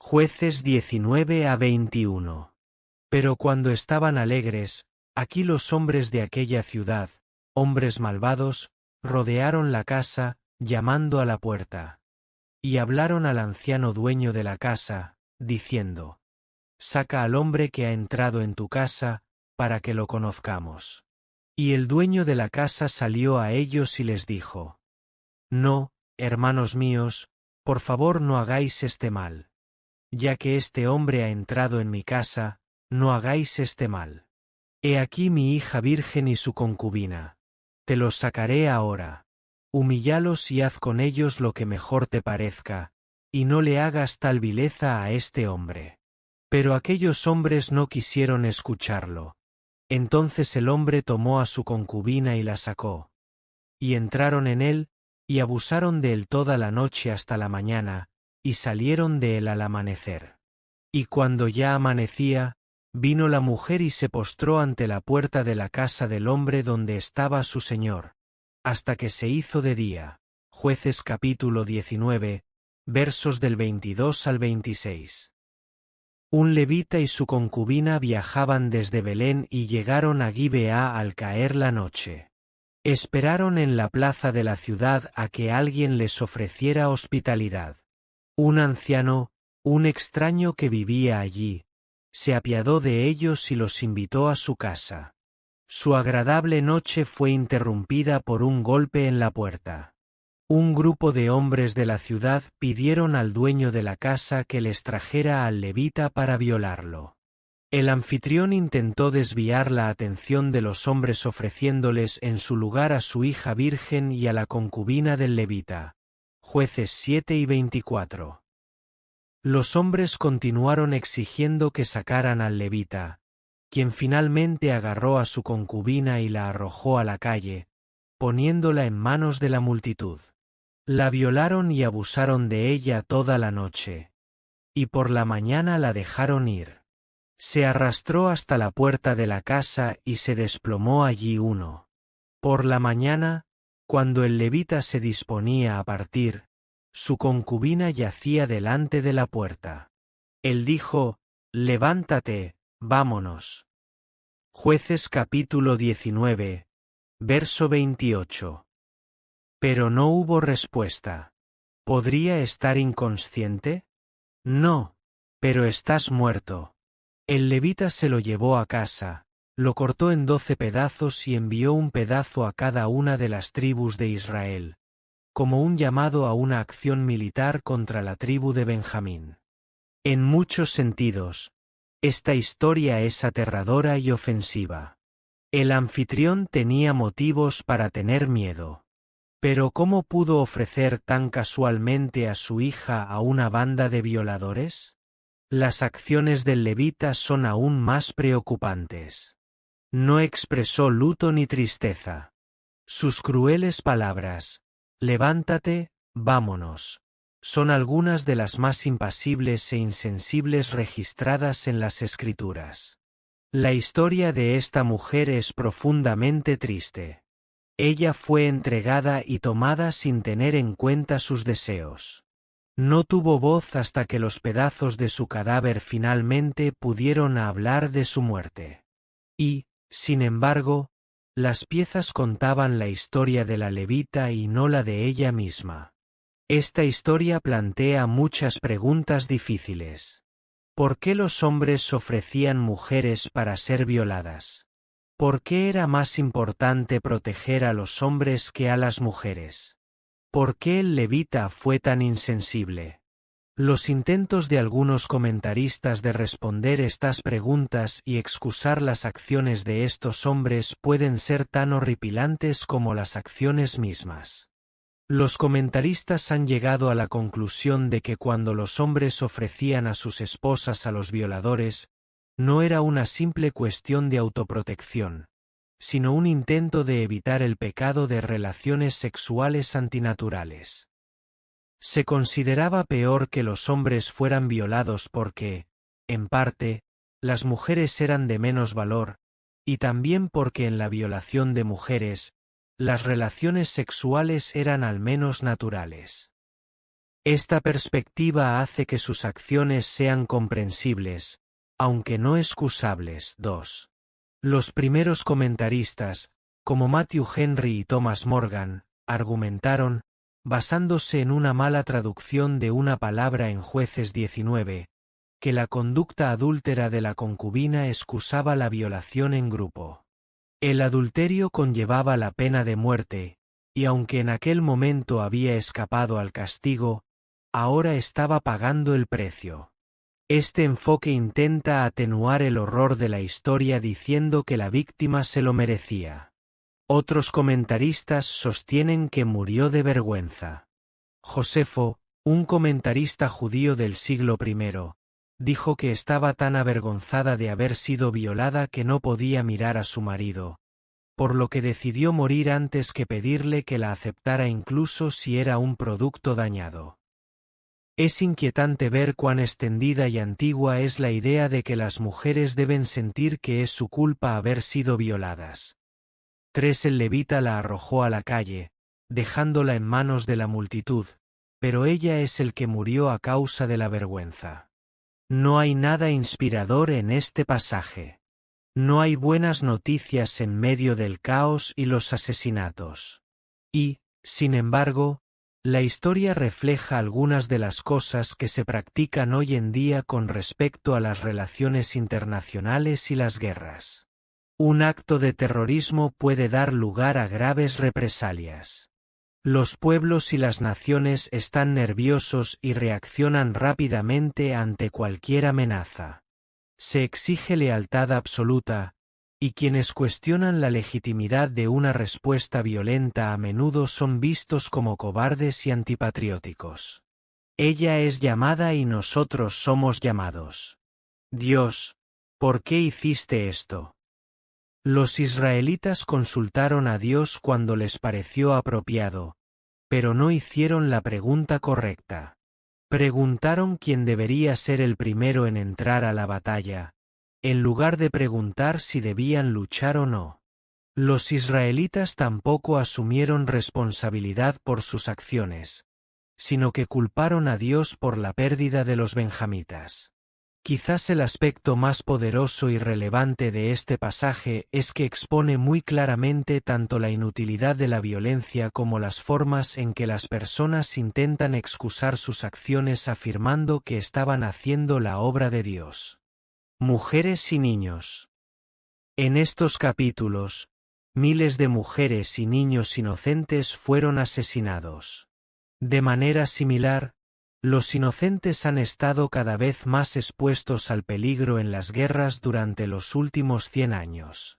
Jueces 19 a 21. Pero cuando estaban alegres, aquí los hombres de aquella ciudad, hombres malvados, rodearon la casa, llamando a la puerta. Y hablaron al anciano dueño de la casa, diciendo: Saca al hombre que ha entrado en tu casa, para que lo conozcamos. Y el dueño de la casa salió a ellos y les dijo: No, hermanos míos, por favor no hagáis este mal. Ya que este hombre ha entrado en mi casa, no hagáis este mal. He aquí mi hija virgen y su concubina. Te los sacaré ahora. Humíllalos y haz con ellos lo que mejor te parezca, y no le hagas tal vileza a este hombre. Pero aquellos hombres no quisieron escucharlo. Entonces el hombre tomó a su concubina y la sacó. Y entraron en él, y abusaron de él toda la noche hasta la mañana, y salieron de él al amanecer. Y cuando ya amanecía, vino la mujer y se postró ante la puerta de la casa del hombre donde estaba su señor, hasta que se hizo de día. Jueces capítulo 19, versos del 22 al 26. Un levita y su concubina viajaban desde Belén y llegaron a Gibeá al caer la noche. Esperaron en la plaza de la ciudad a que alguien les ofreciera hospitalidad. Un anciano, un extraño que vivía allí, se apiadó de ellos y los invitó a su casa. Su agradable noche fue interrumpida por un golpe en la puerta. Un grupo de hombres de la ciudad pidieron al dueño de la casa que les trajera al levita para violarlo. El anfitrión intentó desviar la atención de los hombres ofreciéndoles en su lugar a su hija virgen y a la concubina del levita. Jueces 7 y 24. Los hombres continuaron exigiendo que sacaran al levita, quien finalmente agarró a su concubina y la arrojó a la calle, poniéndola en manos de la multitud. La violaron y abusaron de ella toda la noche, y por la mañana la dejaron ir. Se arrastró hasta la puerta de la casa y se desplomó allí uno. Por la mañana, cuando el levita se disponía a partir, su concubina yacía delante de la puerta. Él dijo: Levántate, vámonos. Jueces capítulo 19, verso 28. Pero no hubo respuesta. ¿Podría estar inconsciente? No, pero estás muerto. El levita se lo llevó a casa, lo cortó en 12 pedazos y envió un pedazo a cada una de las tribus de Israel, como un llamado a una acción militar contra la tribu de Benjamín. En muchos sentidos, esta historia es aterradora y ofensiva. El anfitrión tenía motivos para tener miedo. Pero ¿cómo pudo ofrecer tan casualmente a su hija a una banda de violadores? Las acciones del levita son aún más preocupantes. No expresó luto ni tristeza. Sus crueles palabras: levántate, vámonos, son algunas de las más impasibles e insensibles registradas en las Escrituras. La historia de esta mujer es profundamente triste. Ella fue entregada y tomada sin tener en cuenta sus deseos. No tuvo voz hasta que los pedazos de su cadáver finalmente pudieron hablar de su muerte. Y, sin embargo, las piezas contaban la historia de la levita y no la de ella misma. Esta historia plantea muchas preguntas difíciles. ¿Por qué los hombres ofrecían mujeres para ser violadas? ¿Por qué era más importante proteger a los hombres que a las mujeres? ¿Por qué el levita fue tan insensible? Los intentos de algunos comentaristas de responder estas preguntas y excusar las acciones de estos hombres pueden ser tan horripilantes como las acciones mismas. Los comentaristas han llegado a la conclusión de que cuando los hombres ofrecían a sus esposas a los violadores, no era una simple cuestión de autoprotección, sino un intento de evitar el pecado de relaciones sexuales antinaturales. Se consideraba peor que los hombres fueran violados porque, en parte, las mujeres eran de menos valor, y también porque en la violación de mujeres, las relaciones sexuales eran al menos naturales. Esta perspectiva hace que sus acciones sean comprensibles, aunque no excusables. 2. Los primeros comentaristas, como Matthew Henry y Thomas Morgan, argumentaron, basándose en una mala traducción de una palabra en Jueces 19, que la conducta adúltera de la concubina excusaba la violación en grupo. El adulterio conllevaba la pena de muerte, y aunque en aquel momento había escapado al castigo, ahora estaba pagando el precio. Este enfoque intenta atenuar el horror de la historia diciendo que la víctima se lo merecía. Otros comentaristas sostienen que murió de vergüenza. Josefo, un comentarista judío del siglo I, dijo que estaba tan avergonzada de haber sido violada que no podía mirar a su marido, por lo que decidió morir antes que pedirle que la aceptara incluso si era un producto dañado. Es inquietante ver cuán extendida y antigua es la idea de que las mujeres deben sentir que es su culpa haber sido violadas. 3. El levita la arrojó a la calle, dejándola en manos de la multitud, pero ella es el que murió a causa de la vergüenza. No hay nada inspirador en este pasaje. No hay buenas noticias en medio del caos y los asesinatos. Y, sin embargo, la historia refleja algunas de las cosas que se practican hoy en día con respecto a las relaciones internacionales y las guerras. Un acto de terrorismo puede dar lugar a graves represalias. Los pueblos y las naciones están nerviosos y reaccionan rápidamente ante cualquier amenaza. Se exige lealtad absoluta, y quienes cuestionan la legitimidad de una respuesta violenta a menudo son vistos como cobardes y antipatrióticos. Ella es llamada y nosotros somos llamados. Dios, ¿por qué hiciste esto? Los israelitas consultaron a Dios cuando les pareció apropiado, pero no hicieron la pregunta correcta. Preguntaron quién debería ser el primero en entrar a la batalla, en lugar de preguntar si debían luchar o no. Los israelitas tampoco asumieron responsabilidad por sus acciones, sino que culparon a Dios por la pérdida de los benjamitas. Quizás el aspecto más poderoso y relevante de este pasaje es que expone muy claramente tanto la inutilidad de la violencia como las formas en que las personas intentan excusar sus acciones afirmando que estaban haciendo la obra de Dios. Mujeres y niños. En estos capítulos, miles de mujeres y niños inocentes fueron asesinados. De manera similar, los inocentes han estado cada vez más expuestos al peligro en las guerras durante los últimos 100 años.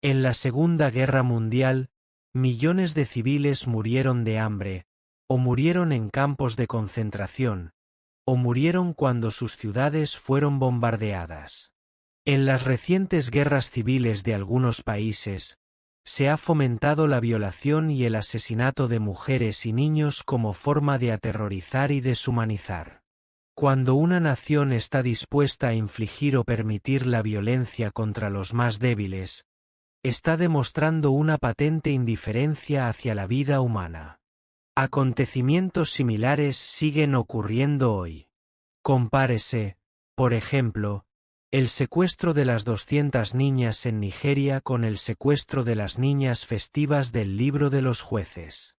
En la Segunda Guerra Mundial, millones de civiles murieron de hambre, o murieron en campos de concentración, o murieron cuando sus ciudades fueron bombardeadas. En las recientes guerras civiles de algunos países, se ha fomentado la violación y el asesinato de mujeres y niños como forma de aterrorizar y deshumanizar. Cuando una nación está dispuesta a infligir o permitir la violencia contra los más débiles, está demostrando una patente indiferencia hacia la vida humana. Acontecimientos similares siguen ocurriendo hoy. Compárese, por ejemplo, el secuestro de las 200 niñas en Nigeria con el secuestro de las niñas festivas del Libro de los Jueces.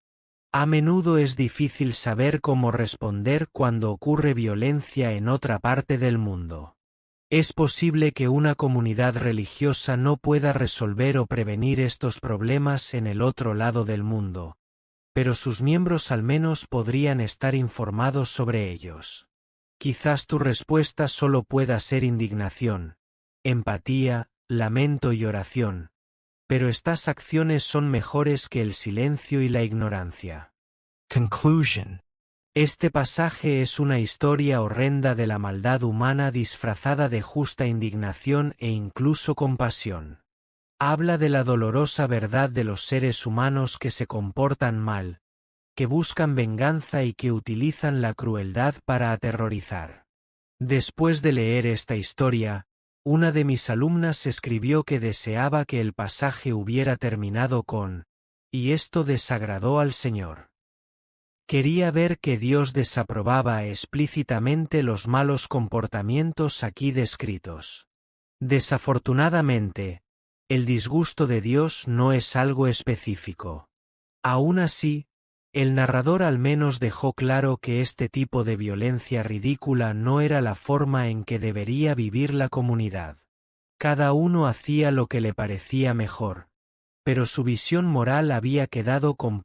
A menudo es difícil saber cómo responder cuando ocurre violencia en otra parte del mundo. Es posible que una comunidad religiosa no pueda resolver o prevenir estos problemas en el otro lado del mundo, pero sus miembros al menos podrían estar informados sobre ellos. Quizás tu respuesta solo pueda ser indignación, empatía, lamento y oración, pero estas acciones son mejores que el silencio y la ignorancia. Conclusion. Este pasaje es una historia horrenda de la maldad humana disfrazada de justa indignación e incluso compasión. Habla de la dolorosa verdad de los seres humanos que se comportan mal, que buscan venganza y que utilizan la crueldad para aterrorizar. Después de leer esta historia, una de mis alumnas escribió que deseaba que el pasaje hubiera terminado con, "y esto desagradó al Señor". Quería ver que Dios desaprobaba explícitamente los malos comportamientos aquí descritos. Desafortunadamente, el disgusto de Dios no es algo específico. Aún así, el narrador al menos dejó claro que este tipo de violencia ridícula no era la forma en que debería vivir la comunidad. Cada uno hacía lo que le parecía mejor, pero su visión moral había quedado